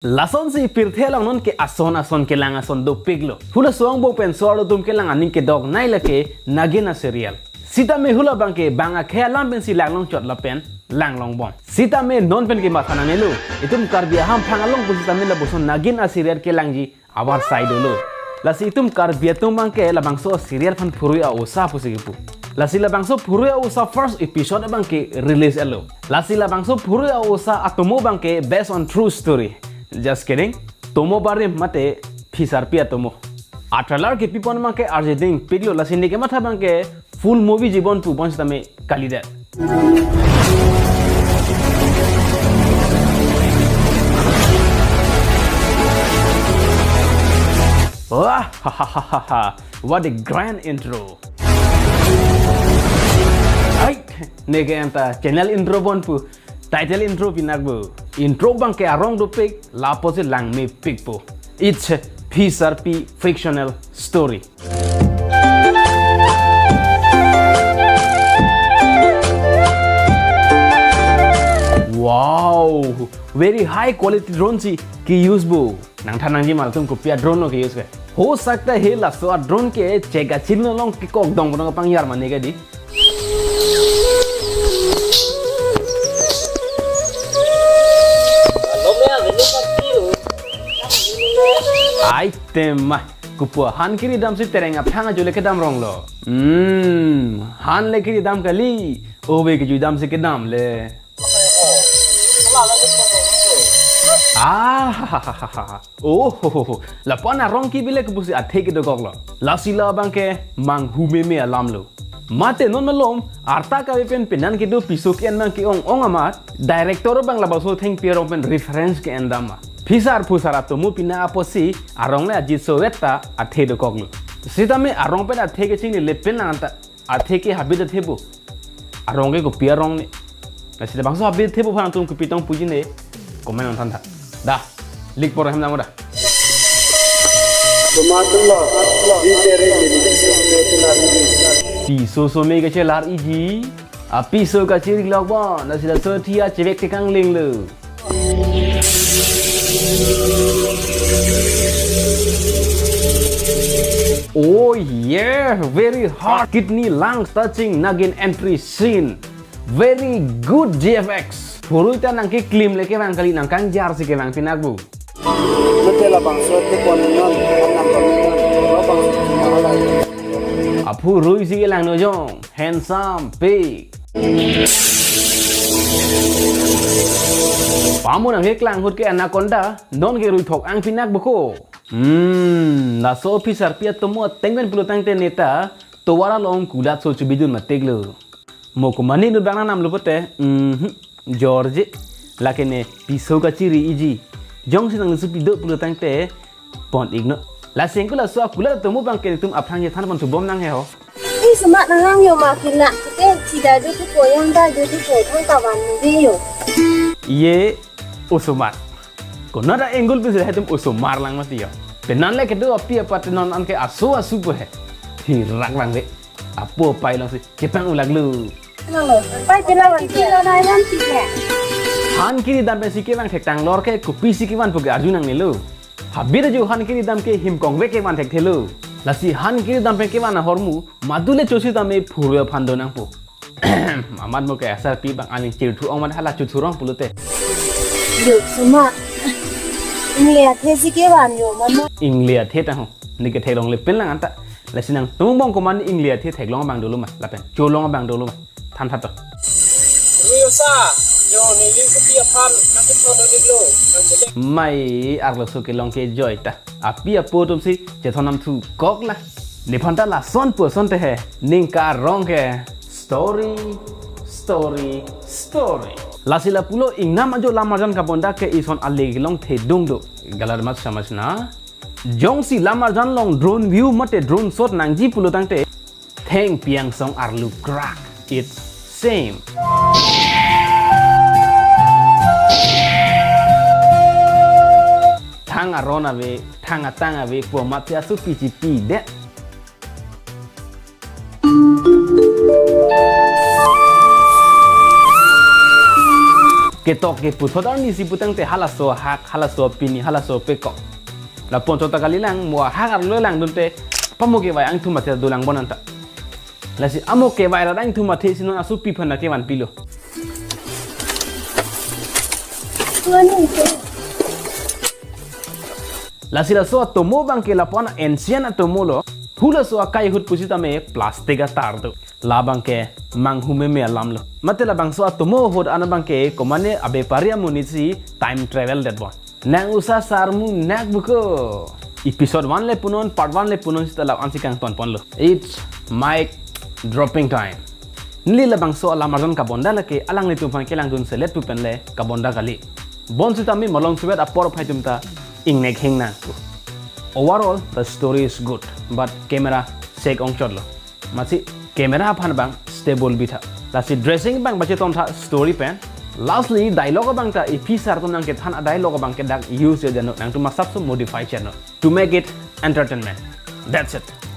Lason si pirthe lang non ke ason ke lang ason do piglo. Hula suang bo pen suaro tum ke lang aning ke dog nai la ke nagina serial. Sita me hula bang ke banga khe lam pen si lang long chot la pen lang long bon. Sita me non pen ke mathana ne lo. Itum kar biya ham phangalong bu sita me la boson nagin a serial ke lang ji awar side lo. La si itum kar biya tum bang ke la bang so serial phan phurui a osa pusigipu. La si la bang so phurui a osa first episode bang ke release elo. La si la bang so phurui a osa atomo bang ke based on true story. Just kidding. Tomo bare mate fisar pia tomo. Atralar ke pipon ma ke arjeding piglo la sini ke matha bang ke full movie jibon tu bonsta me kalida. Wah ha ha ha ha. What a grand intro. Ay, nege anta channel intro bon pu. Title intro pinagbo. Intro bang ke arong do pig la pose lang me pig po. It's a PSRP fictional story. Wow, very high quality drone si ki use bo. Nang thanang ji mal तुमको पिया drone no ki use के. हो सकता है la so drone के चेगा चिन्ह long ki kok dong bang pang yar maने di. Item kupua han kiri dam si terenga phanga jule ke dam rong lo. Han le kiri dam kali obe ke ju dam si ke dam le. Oh la pona rong ki bile ke busi athe ke do goglo. La sila bang ke mang hume me alam lo. Mate non malom arta ka pen penan ke do pisok en mang ki ong amat director bang la baso thing pier open reference ke endama. Fisar pusara tomu pina aposi arong le ajit soweta athe do koglu. Sita me arong pe athe ke ching le pen anta athe ke habit thebo. Arong ke ko piarong ne. Na sita bangso habit thebo phan tum ko pitong puji ne. Komen on thanda. Da. Lik por hem namoda. Piso so me ke chelar iji. A piso ka chiri log bon. Na sita so thia chevek ke kang ling lu. Oh yeah, very hot kidney lungs touching nagin entry scene. Very good GFX. Puruita nang ki klim leke bang kali nang kang jar si ke bang pinagbu. Betul lah bang, suatu konon Apu rui si ke lang no jong, handsome, big. Pamu nang hek lang hut ke anaconda, non ke rui thok ang pinak buko. La so pisar pia tomo tengben pulo tang te neta, to wara long kulat so chubidun mateglo. Moko mani nu bang nam lupote, George, lakene piso ka chiri iji. Jong sinang nusu pido pulo tang te, pon igno. La sengku la so kulat tomo bang ke tum apang ye than pon subom nang he ho. Ini semak nang yo makin nak, kita tidak ada tu koyang dah jadi koyang kawan ni yo. Ye usumar. Kono da engul pise hetum usumar lang mati yo. Penan le kedo api apa tenon an ke asu pe he. Hirak lang de. Apo pai lang si kepang ulag lu. Nang lo, pai pila wanti lo nai wanti ke. Han kiri dam pe sikhe bang thek tang lor ke kupi sikhe wan puge arjunang ne lu. Habir jo han kiri dam ke him kongwe ke wan thek thelu. Lasi han kiri dam pe ke wan hormu madule chosi dam e phuru phando nang po. Amad mo ke asar pi bang aning chil thu ong man hala chu thurong pulute. Yo semak. Ini ada si kewan yo mama. Inglia the ta ho. Ni ke thek long le pen lang anta. La sinang tum bong ko man Inglia the thek long bang dulu ma. La pen chu long bang dulu ma. Than that to. Riosa, yo ni link pia pan nanti kono diglo. Mai arlo so ke long ke joy ta. Api apo tum si che thonam thu kok la. Ni phanta la son pu son te he. Ning ka rong ke story. Lasila pulo ingnam ajo lamarjan ka bonda ke ison aleg long the dung do. Galar mat samajna. Jong si lamarjan long drone view mate drone shot nangji pulo tangte. Theng piang song arlu crack. It's same. Thang arona ve, thang atanga ve po mapya su PGP de. ketok ke puthodar ni si putang te halaso hak halaso pini halaso pekok la poncho ta kalilang mo hak ar lo lang dunte pamoke bai ang thuma te dulang bonanta la si amoke bai ra dang thuma the sinon asu pi phana ke wan pilo ตัวหนึ่งเจ๊ la si la so tomo bang ke la pona ancient tomo lo hula so kai hut pusita me plastic a tar do la bang ke mang hume me alam lo mate la bang so tomo hot ana bang ke komane abe paria munisi time travel that one nang usa sarmu nak buko episode 1 le punon part 1 le punon sita la ansi kang ton pon lo it's mic dropping time nili la bang so ala marzon ka bonda la ke alang le tum ke lang dun selet pu pen le ka bonda kali bon sita mi molong subet apor phai tum ta ingnek hingna overall the story is good but camera shake ong chotlo masi camera phan bang stable bitha lasi dressing bang bache ton tha story pen lastly dialogue bang ta if sar tum nang ke than dialogue bang ke dak use je jano nang tu masap so modify channel to make it entertainment that's it